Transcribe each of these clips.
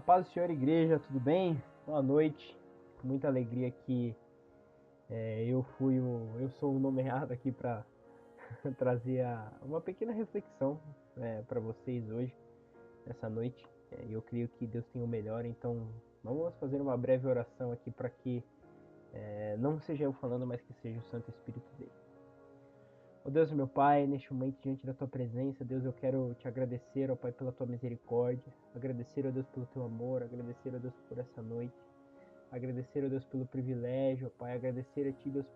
A paz do Senhor, igreja, tudo bem? Boa noite. Com muita alegria que eu sou o nomeado aqui para trazer uma pequena reflexão para vocês hoje, nessa noite. Eu creio que Deus tem o melhor, então vamos fazer uma breve oração aqui para que não seja eu falando, mas que seja o Santo Espírito dele. Ó Deus, meu Pai, neste momento diante da Tua presença, Deus, eu quero Te agradecer, ó Pai, pela Tua misericórdia, agradecer, ó Deus, pelo Teu amor, agradecer, ó Deus, por essa noite, agradecer, ó Deus, pelo privilégio, ó Pai, agradecer a Ti, Deus,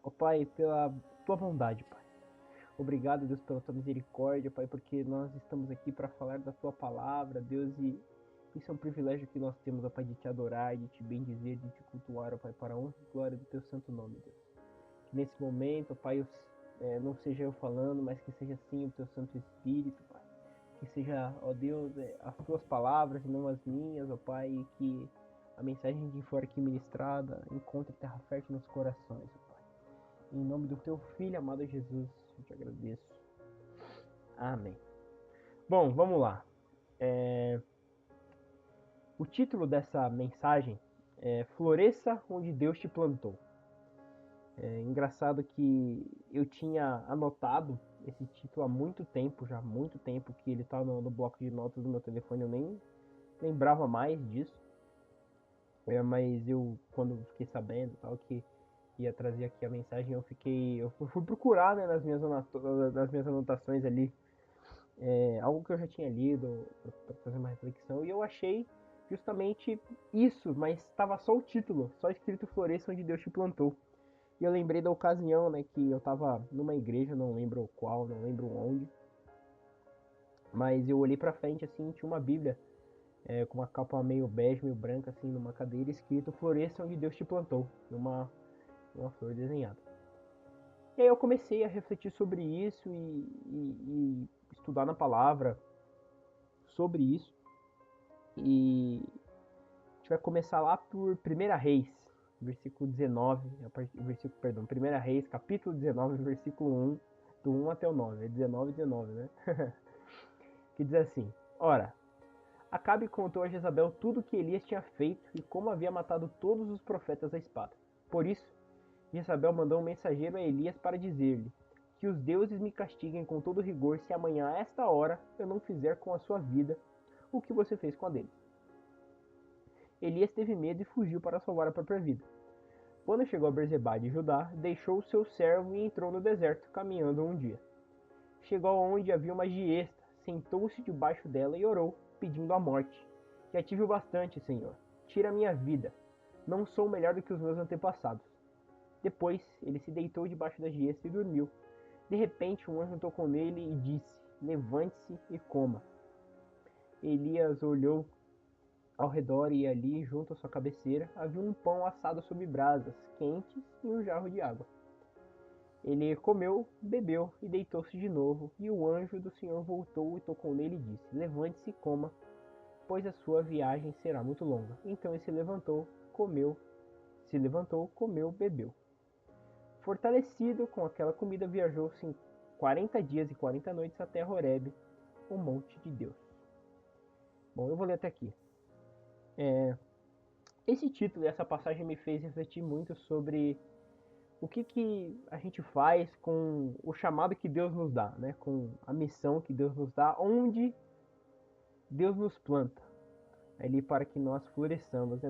ó Pai, pela Tua bondade, Pai. Obrigado, Deus, pela Tua misericórdia, Pai, porque nós estamos aqui para falar da Tua palavra, Deus, e isso é um privilégio que nós temos, ó Pai, de Te adorar, de Te bendizer, de Te cultuar, ó Pai, para a honra e glória do Teu santo nome, Deus. Que nesse momento, ó Pai, não seja eu falando, mas que seja sim o Teu Santo Espírito, Pai. Que seja, ó Deus, as Tuas palavras e não as minhas, ó Pai, e que a mensagem que for aqui ministrada encontre terra fértil nos corações, ó Pai. Em nome do Teu Filho, amado Jesus, eu Te agradeço. Amém. Bom, vamos lá. O título dessa mensagem é Floresça onde Deus te plantou. É engraçado que eu tinha anotado esse título há muito tempo, já há muito tempo que ele tá no bloco de notas do meu telefone, eu nem lembrava mais disso. Mas eu, quando fiquei sabendo tal, que ia trazer aqui a mensagem, eu fui procurar, né, nas minhas anotações ali, algo que eu já tinha lido para fazer uma reflexão, e eu achei justamente isso, mas estava só o título, só escrito Floresça onde Deus te plantou. E eu lembrei da ocasião, né, que eu estava numa igreja, não lembro qual, não lembro onde, mas eu olhei para frente assim, tinha uma Bíblia com uma capa meio bege, meio branca, assim, numa cadeira, escrito Floresça onde Deus te plantou, uma flor desenhada. E aí eu comecei a refletir sobre isso e estudar na palavra sobre isso. E a gente vai começar lá por 1 Reis, versículo 19, perdão, 1 Reis, capítulo 19, versículo 1, do 1 até o 9, é 19 e 19, né? Que diz assim: Ora, Acabe contou a Jezabel tudo o que Elias tinha feito e como havia matado todos os profetas à espada. Por isso, Jezabel mandou um mensageiro a Elias para dizer-lhe: Que os deuses me castiguem com todo rigor se amanhã a esta hora eu não fizer com a sua vida o que você fez com a dele. Elias teve medo e fugiu para salvar a própria vida. Quando chegou a Berzebá de Judá, deixou o seu servo e entrou no deserto, caminhando um dia. Chegou aonde havia uma giesta, sentou-se debaixo dela e orou, pedindo a morte. Já tive o bastante, Senhor. Tira a minha vida. Não sou melhor do que os meus antepassados. Depois, ele se deitou debaixo da giesta e dormiu. De repente, um anjo tocou nele e disse: Levante-se e coma. Elias olhou ao redor e ali, junto à sua cabeceira, havia um pão assado sobre brasas quentes e um jarro de água. Ele comeu, bebeu e deitou-se de novo, e o anjo do Senhor voltou e tocou nele e disse: Levante-se e coma, pois a sua viagem será muito longa. Então ele se levantou, comeu, bebeu. Fortalecido com aquela comida, viajou-se 40 dias e 40 noites até Horebe, o monte de Deus. Bom, eu vou ler até aqui. Esse título e essa passagem me fez refletir muito sobre o que a gente faz com o chamado que Deus nos dá, né? Com a missão que Deus nos dá, onde Deus nos planta ali para que nós floresçamos.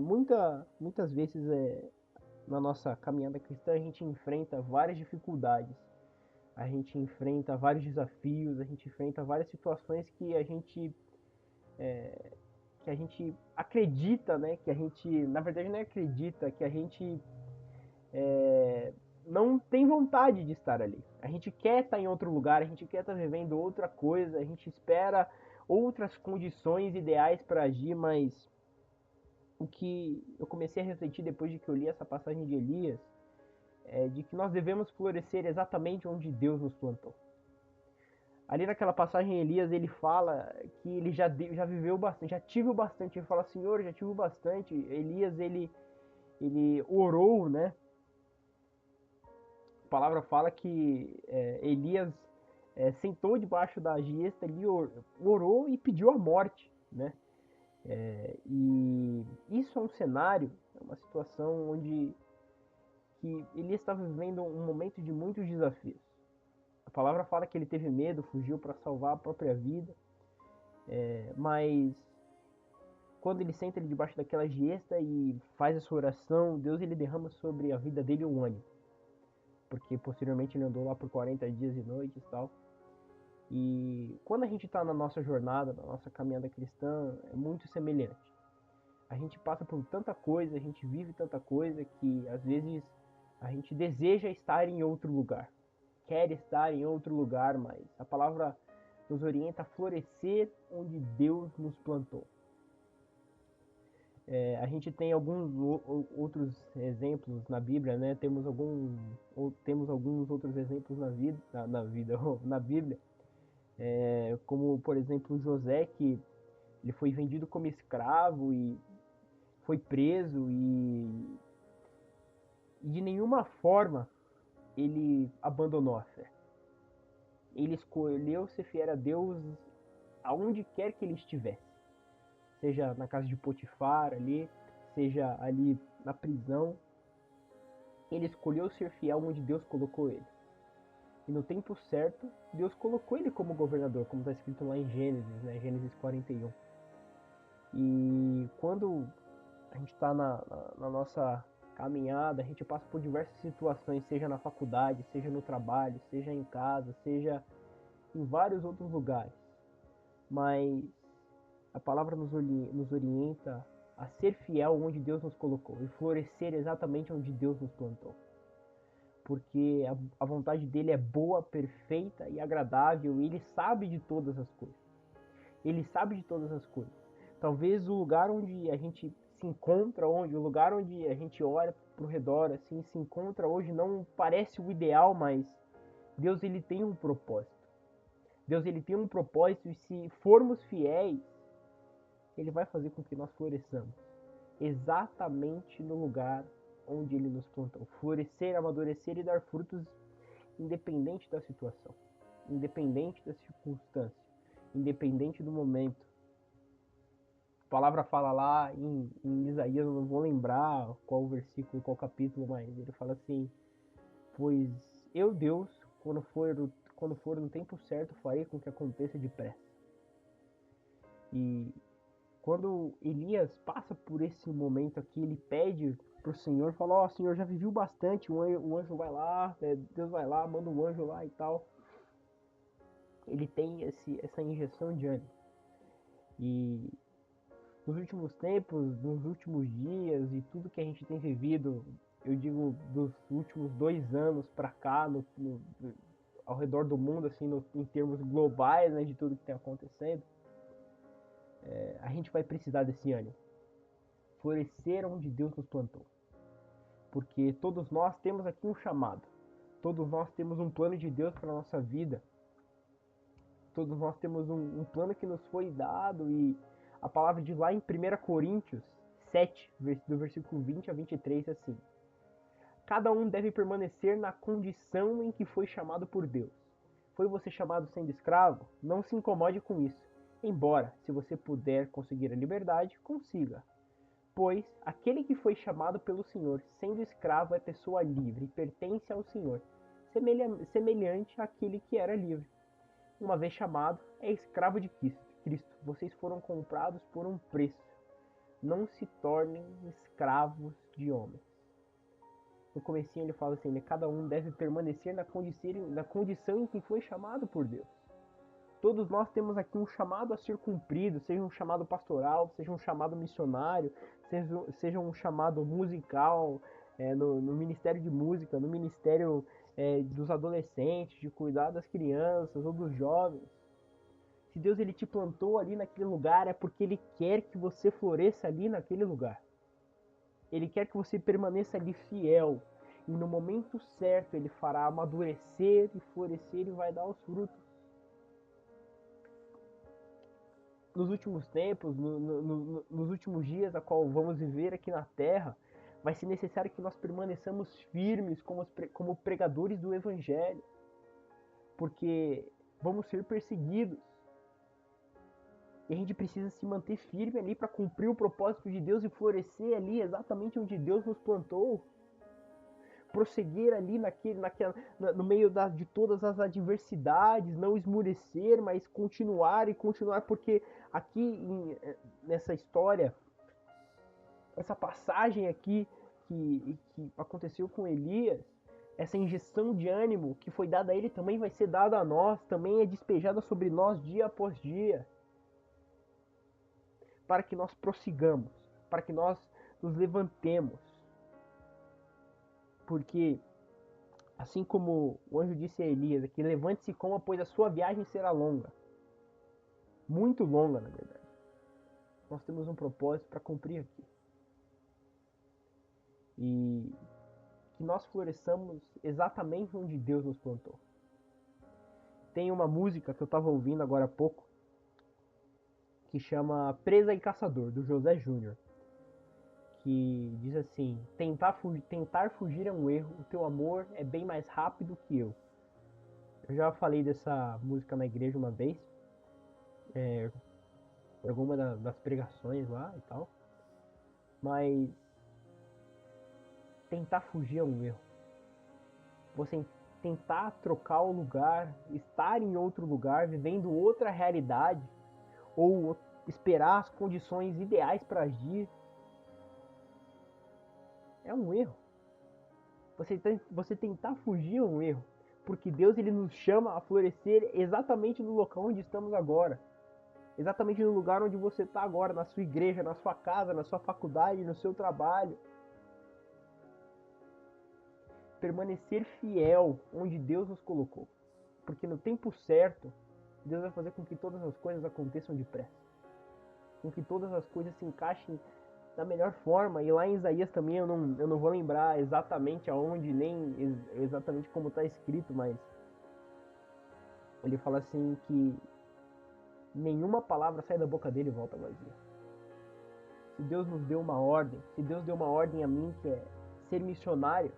Muitas vezes na nossa caminhada cristã a gente enfrenta várias dificuldades, a gente enfrenta vários desafios, a gente enfrenta várias situações que a gente acredita, né? Que a gente, na verdade, não acredita, que a gente não tem vontade de estar ali. A gente quer estar em outro lugar, a gente quer estar vivendo outra coisa, a gente espera outras condições ideais para agir, mas o que eu comecei a refletir depois de que eu li essa passagem de Elias é de que nós devemos florescer exatamente onde Deus nos plantou. Ali naquela passagem, Elias, ele fala que ele já viveu bastante, já tive o bastante. Ele fala: Senhor, já tive o bastante. Elias, ele orou, né? A palavra fala que Elias sentou debaixo da giesta ali, orou e pediu a morte, né? E isso é um cenário, é uma situação onde que ele estava vivendo um momento de muitos desafios. A palavra fala que ele teve medo, fugiu para salvar a própria vida, mas quando ele senta ali debaixo daquela giesta e faz a sua oração, Deus ele derrama sobre a vida dele um ânimo, porque posteriormente ele andou lá por 40 dias e noites e tal. E quando a gente está na nossa jornada, na nossa caminhada cristã, é muito semelhante. A gente passa por tanta coisa, a gente vive tanta coisa que às vezes a gente deseja estar em outro lugar, quer estar em outro lugar, mas a palavra nos orienta a florescer onde Deus nos plantou. A gente tem alguns outros exemplos na Bíblia, né? Temos alguns outros exemplos na Bíblia, como por exemplo José, que ele foi vendido como escravo e foi preso e de nenhuma forma ele abandonou a fé. Ele escolheu ser fiel a Deus aonde quer que ele estivesse, seja na casa de Potifar ali, seja ali na prisão. Ele escolheu ser fiel onde Deus colocou ele. E no tempo certo, Deus colocou ele como governador, como está escrito lá em Gênesis, né? Gênesis 41. E quando a gente está na nossa caminhada, a gente passa por diversas situações, seja na faculdade, seja no trabalho, seja em casa, seja em vários outros lugares. Mas a palavra nos orienta a ser fiel onde Deus nos colocou e florescer exatamente onde Deus nos plantou. Porque a vontade dele é boa, perfeita e agradável, e ele sabe de todas as coisas. Ele sabe de todas as coisas. Talvez o lugar onde a gente se encontra, o lugar onde a gente olha pro redor, assim, se encontra hoje, não parece o ideal, mas Deus ele tem um propósito. Deus ele tem um propósito, e se formos fiéis, ele vai fazer com que nós floresçamos exatamente no lugar onde ele nos plantou. Florescer, amadurecer e dar frutos independente da situação, independente da circunstância, independente do momento. A palavra fala lá em Isaías, eu não vou lembrar qual versículo, qual capítulo, mas ele fala assim: pois eu, Deus, quando for no tempo certo, farei com que aconteça depressa. E quando Elias passa por esse momento aqui, ele pede pro Senhor, fala: ó, Senhor, já viviu bastante, o anjo vai lá, Deus vai lá, manda um anjo lá e tal. Ele tem essa injeção de ânimo. E nos últimos tempos, nos últimos dias e tudo que a gente tem vivido, eu digo dos últimos 2 anos para cá, ao redor do mundo, assim, em termos globais, né, de tudo que tem acontecendo, a gente vai precisar desse ânimo. Florescer onde Deus nos plantou. Porque todos nós temos aqui um chamado. Todos nós temos um plano de Deus para a nossa vida. Todos nós temos um plano que nos foi dado, e a palavra diz lá em 1 Coríntios 7, do versículo 20 a 23, assim: cada um deve permanecer na condição em que foi chamado por Deus. Foi você chamado sendo escravo? Não se incomode com isso. Embora, se você puder conseguir a liberdade, consiga. Pois aquele que foi chamado pelo Senhor, sendo escravo, é pessoa livre, pertence ao Senhor, semelhante àquele que era livre. Uma vez chamado, é escravo de Cristo. Vocês foram comprados por um preço. Não se tornem escravos de homens. No comecinho ele fala assim, né? Cada um deve permanecer na condição em que foi chamado por Deus. Todos nós temos aqui um chamado a ser cumprido, seja um chamado pastoral, seja um chamado missionário, seja um chamado musical, no ministério de música, no ministério dos adolescentes, de cuidar das crianças ou dos jovens. Se Deus ele te plantou ali naquele lugar, é porque Ele quer que você floresça ali naquele lugar. Ele quer que você permaneça ali fiel. E no momento certo Ele fará amadurecer e florescer e vai dar os frutos. Nos últimos tempos, nos últimos dias a qual vamos viver aqui na Terra, vai ser necessário que nós permaneçamos firmes como pregadores do Evangelho. Porque vamos ser perseguidos. E a gente precisa se manter firme ali para cumprir o propósito de Deus e florescer ali exatamente onde Deus nos plantou. Prosseguir ali no meio de todas as adversidades, não esmurecer, mas continuar, porque aqui nessa história, essa passagem aqui que aconteceu com Elias, essa injeção de ânimo que foi dada a ele também vai ser dada a nós, também é despejada sobre nós dia após dia, para que nós prossigamos, para que nós nos levantemos. Porque, assim como o anjo disse a Elias aqui, levante-se e coma, pois a sua viagem será longa. Muito longa, na verdade. Nós temos um propósito para cumprir aqui. E que nós floresçamos exatamente onde Deus nos plantou. Tem uma música que eu estava ouvindo agora há pouco, que chama Presa e Caçador, do José Júnior, que diz assim: tentar fugir é um erro, o teu amor é bem mais rápido que eu. Eu já falei dessa música na igreja uma vez, em alguma das pregações lá e tal, mas tentar fugir é um erro. Você tentar trocar o lugar, estar em outro lugar, vivendo outra realidade, ou esperar as condições ideais para agir, é um erro. Você tentar fugir é um erro, porque Deus ele nos chama a florescer exatamente no local onde estamos agora, exatamente no lugar onde você está agora, na sua igreja, na sua casa, na sua faculdade, no seu trabalho. Permanecer fiel onde Deus nos colocou, porque no tempo certo Deus vai fazer com que todas as coisas aconteçam depressa, com que todas as coisas se encaixem da melhor forma. E lá em Isaías também eu não vou lembrar exatamente aonde, nem exatamente como está escrito, mas ele fala assim que nenhuma palavra sai da boca dele e volta vazia. Se Deus nos deu uma ordem, se Deus deu uma ordem a mim, que é ser missionário,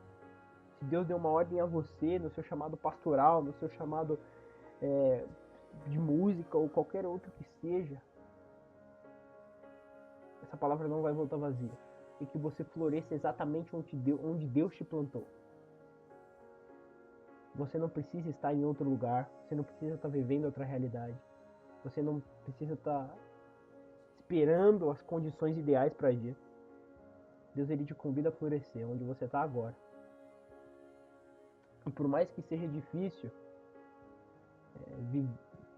se Deus deu uma ordem a você no seu chamado pastoral, no seu chamado de música ou qualquer outro que seja, essa palavra não vai voltar vazia. E que você floresça exatamente onde Deus te plantou. Você não precisa estar em outro lugar, você não precisa estar vivendo outra realidade, você não precisa estar esperando as condições ideais para agir. Deus ele te convida a florescer onde você está agora. E por mais que seja difícil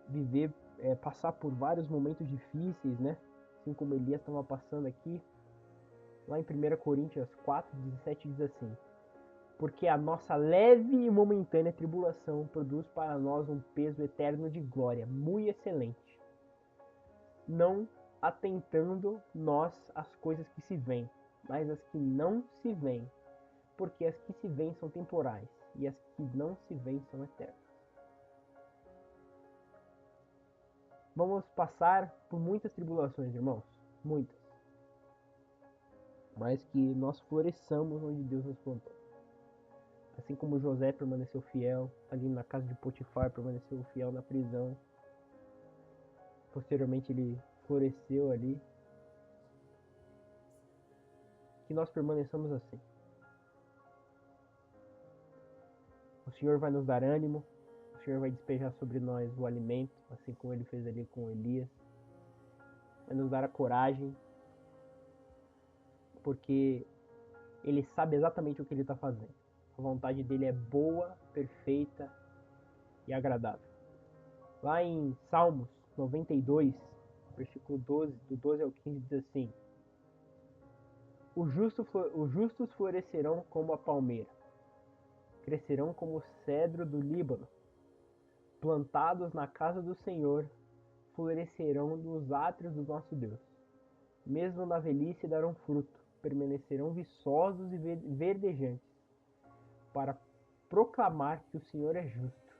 viver, passar por vários momentos difíceis, né? Assim como Elias estava passando aqui, lá em 1 Coríntios 4:17 diz assim: porque a nossa leve e momentânea tribulação produz para nós um peso eterno de glória, muito excelente, não atentando nós às coisas que se veem, mas as que não se veem, porque as que se veem são temporais, e as que não se veem são eternas. Vamos passar por muitas tribulações, irmãos, muitas, mas que nós floresçamos onde Deus nos plantou. Assim como José permaneceu fiel ali na casa de Potifar, permaneceu fiel na prisão. Posteriormente ele floresceu ali. Que nós permaneçamos assim. O Senhor vai nos dar ânimo. O Senhor vai despejar sobre nós o alimento, assim como ele fez ali com Elias. Vai nos dar a coragem, porque ele sabe exatamente o que ele está fazendo. A vontade dele é boa, perfeita e agradável. Lá em Salmos 92, versículo 12, do 12 ao 15, diz assim: os justos florescerão como a palmeira, crescerão como o cedro do Líbano, plantados na casa do Senhor, florescerão nos átrios do nosso Deus. Mesmo na velhice darão fruto, permanecerão viçosos e verdejantes, para proclamar que o Senhor é justo.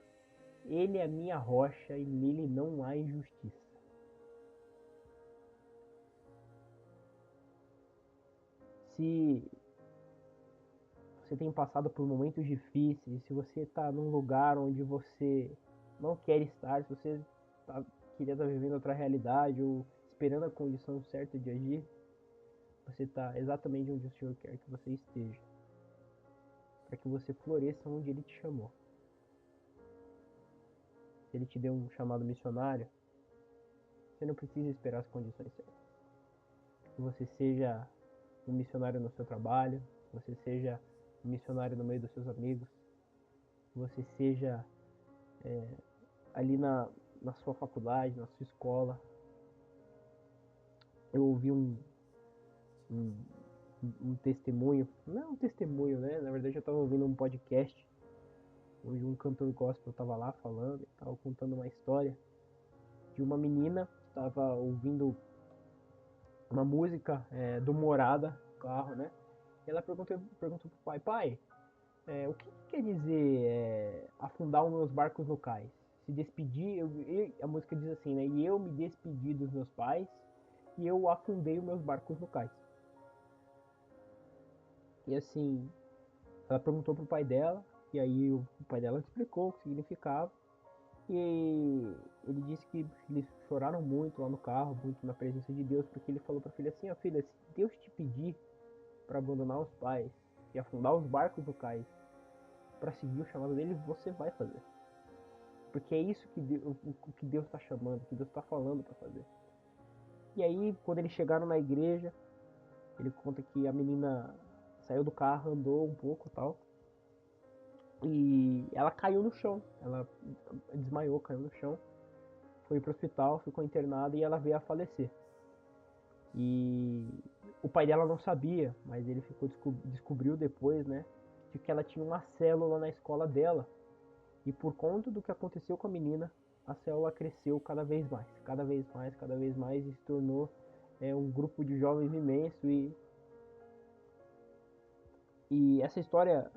Ele é a minha rocha e nele não há injustiça. Se você tem passado por momentos difíceis, se você está num lugar onde você não quer estar, se você queria estar vivendo outra realidade ou esperando a condição certa de agir, você está exatamente onde o Senhor quer que você esteja, para que você floresça onde Ele te chamou. Se Ele te deu um chamado missionário, você não precisa esperar as condições certas. Que você seja um missionário no seu trabalho, que você seja um missionário no meio dos seus amigos, que você seja ali na sua faculdade, na sua escola. Eu ouvi um testemunho, não é um testemunho, né? Na verdade eu estava ouvindo um podcast onde um cantor gospel estava lá falando, estava contando uma história de uma menina que estava ouvindo uma música do Morada, carro, né? E ela perguntou pro pai, o que quer dizer afundar os meus barcos no cais? Se despedir, a música diz assim, né? E eu me despedi dos meus pais e eu afundei os meus barcos no cais. E assim, ela perguntou pro pai dela, e aí o pai dela explicou o que significava. E ele disse que eles choraram muito lá no carro, muito na presença de Deus, porque ele falou pra filha assim, ó filha, se Deus te pedir para abandonar os pais e afundar os barcos do cais para seguir o chamado dele, você vai fazer. Porque é isso que Deus está chamando, que Deus está falando para fazer. E aí, quando eles chegaram na igreja, ele conta que a menina saiu do carro, andou um pouco e tal. E ela caiu no chão. Ela desmaiou, caiu no chão. Foi pro hospital, ficou internada e ela veio a falecer. E o pai dela não sabia, mas ele descobriu depois, né? De que ela tinha uma célula na escola dela. E por conta do que aconteceu com a menina, a célula cresceu cada vez mais, cada vez mais, cada vez mais e se tornou um grupo de jovens imenso. E essa história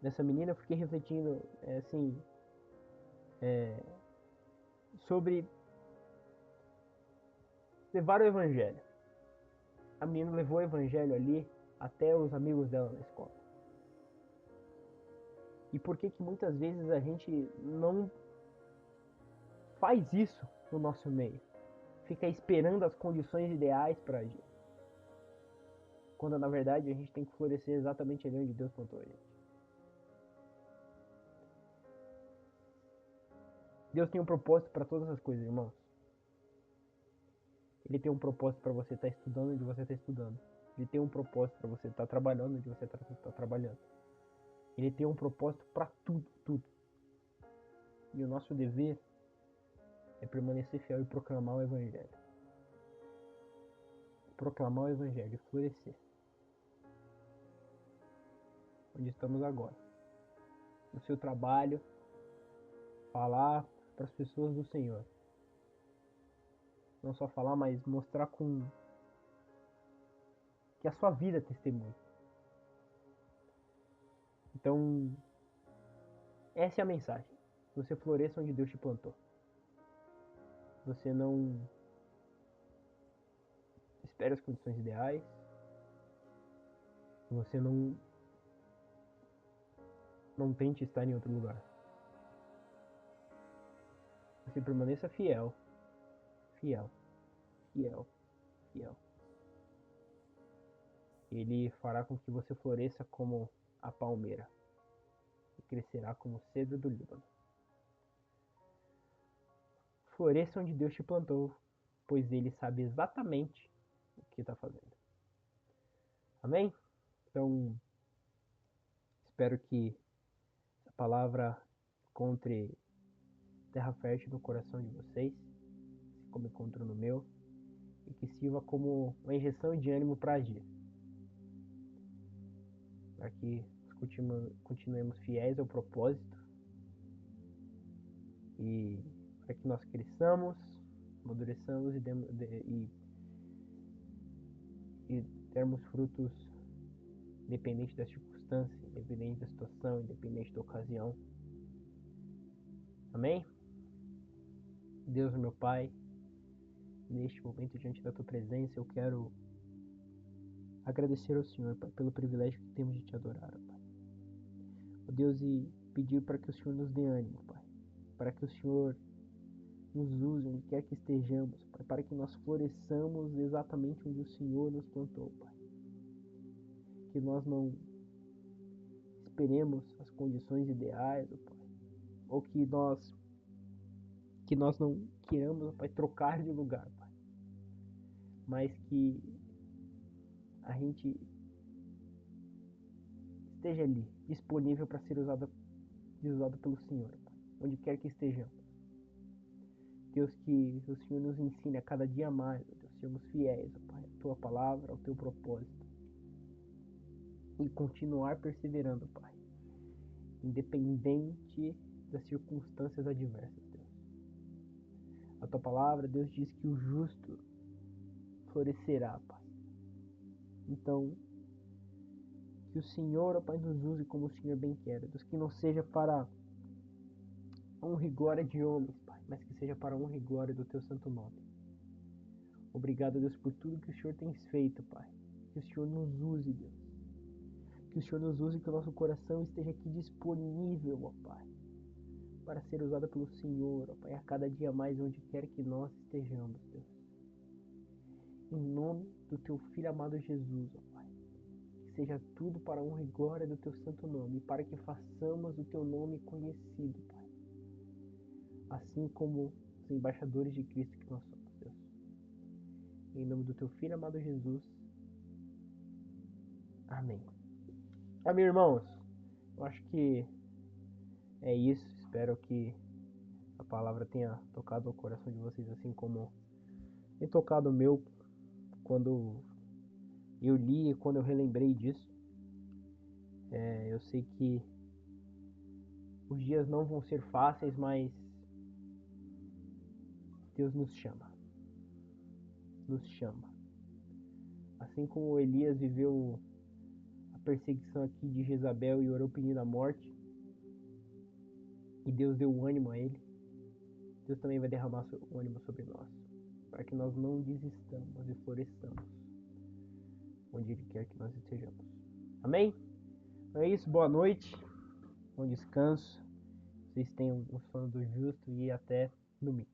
dessa menina eu fiquei refletindo assim sobre levar o evangelho. A menina levou o evangelho ali até os amigos dela na escola. E por que muitas vezes a gente não faz isso no nosso meio? Fica esperando as condições ideais para agir. Quando na verdade a gente tem que florescer exatamente ali onde Deus plantou a gente. Deus tem um propósito para todas as coisas, irmãos. Ele tem um propósito para você estar estudando onde você está estudando. Ele tem um propósito para você estar trabalhando onde você está trabalhando. Ele tem um propósito para tudo, tudo. E o nosso dever é permanecer fiel e proclamar o Evangelho. Proclamar o Evangelho e florescer. Onde estamos agora. No seu trabalho, falar para as pessoas do Senhor. Não só falar, mas mostrar com que a sua vida é testemunho. Então, essa é a mensagem. Você floresça onde Deus te plantou. Você não espere as condições ideais. Você não tente estar em outro lugar. Você permaneça fiel, fiel, fiel, fiel. Ele fará com que você floresça como a palmeira e crescerá como o cedro do Líbano. Floresça onde Deus te plantou, pois Ele sabe exatamente o que está fazendo. Amém? Então, espero que essa palavra encontre terra fértil no coração de vocês, como encontrou no meu, e que sirva como uma injeção de ânimo para agir. Para que continuemos fiéis ao propósito e para que nós cresçamos, amadureçamos e termos frutos independente da circunstância, independente da situação, independente da ocasião. Amém? Deus, meu Pai, neste momento diante da Tua presença, eu quero agradecer ao Senhor, Pai, pelo privilégio que temos de Te adorar, Pai. Ó Deus, e pedir para que o Senhor nos dê ânimo, Pai, para que o Senhor nos use onde quer que estejamos, Pai, para que nós floresçamos exatamente onde o Senhor nos plantou, Pai. Que nós não esperemos as condições ideais, Pai, ou que nós não queiramos, Pai, trocar de lugar, Pai, mas que a gente esteja ali, disponível para ser usado pelo Senhor, Pai, onde quer que estejamos. Deus, que o Senhor nos ensine a cada dia mais, ó Deus, sermos fiéis, ó Pai, à Tua palavra, ao Teu propósito. E continuar perseverando, Pai, independente das circunstâncias adversas, Deus. A Tua palavra, Deus, diz que o justo florescerá, Pai. Então, que o Senhor, ó Pai, nos use como o Senhor bem quer, Deus, que não seja para honra e glória de homens, Pai, mas que seja para honra e glória do Teu santo nome. Obrigado, Deus, por tudo que o Senhor tem feito, Pai. Que o Senhor nos use, Deus. Que o Senhor nos use, que o nosso coração esteja aqui disponível, ó Pai, para ser usado pelo Senhor, ó Pai, a cada dia mais, onde quer que nós estejamos, Deus. Em nome do Teu Filho amado Jesus, ó Pai. Que seja tudo para a honra e glória do Teu santo nome, para que façamos o Teu nome conhecido, Pai. Assim como os embaixadores de Cristo que nós somos, Deus. Em nome do Teu Filho amado Jesus. Amém. Amém, irmãos. Eu acho que é isso. Espero que a palavra tenha tocado o coração de vocês, assim como tem tocado o meu quando eu li e quando eu relembrei disso. Eu sei que os dias não vão ser fáceis, mas Deus nos chama. Nos chama. Assim como Elias viveu a perseguição aqui de Jezabel e orou pedindo a morte, e Deus deu o ânimo a ele, Deus também vai derramar o ânimo sobre nós, para que nós não desistamos e floresçamos onde Ele quer que nós estejamos. Amém? Então é isso, boa noite, bom descanso, vocês tenham um sono do justo e até domingo.